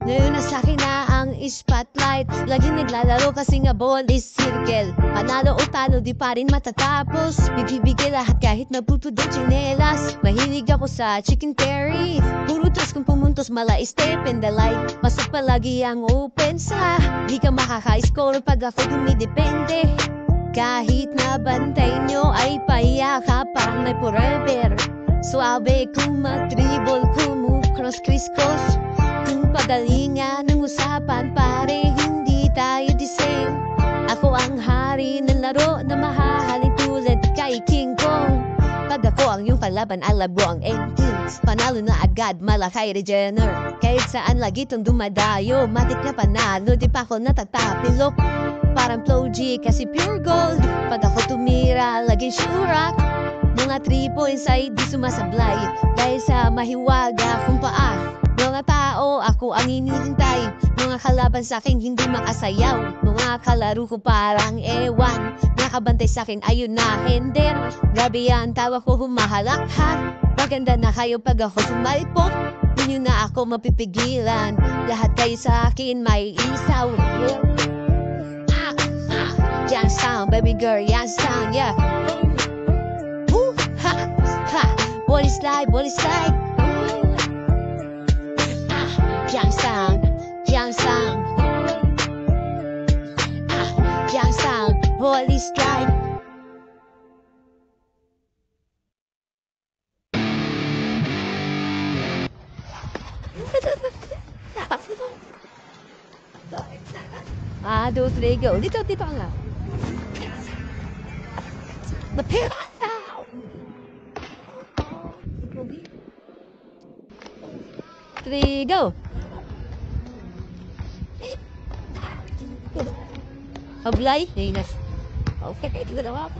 Ngayon na sa'kin na ang spotlight. Laging naglalaro kasi nga ball is circle. Panalo o talo di pa rin matatapos. Bigibigay lahat kahit napupudong tsinelas. Mahilig ako sa chicken curry. Puro tres kung pumuntos mala step in the light. Pasok palagi ang open sa di ka makaka-score pag ako dumidepende. Kahit na bantay nyo ay paiyaka parang may forever. Suabe kung mag-dribble, cross crisscross. Kung pagalingan ng usapan, pare hindi tayo the same. Ako ang hari ng laro na mahahalin tulad kay King Kong. Pag ako ang iyong kalaban, alabo ang endings. Panalo na agad, malakay regener. Kahit saan lagi itong dumadayo, matik na panalo, di pa ako natatapilok. Parang Flow G kasi pure gold. Pag ako tumira, laging sure rock. Mga 3 points ay di sumasablay dahil sa mahiwaga kung paa. Mga tao, ako ang inihintay. Mga kalaban sa'kin hindi makasayaw. Mga kalaro ko parang ewan. Nakabantay sa'kin ayun na hender. Grabe yan, tawa ko humahalakhat. Maganda na kayo pag ako sumalpot. Hindi na ako mapipigilan. Lahat kayo sa'kin may isaw. Young sound, baby girl, young sound, yeah. Woo, ha, ha. Body slide, body slide. Young sound, young sound. Young sound, body slide. Two, three, go. Dito ka nga. Napira! Three, go! Hablay? Inas. Okay, ito na ako.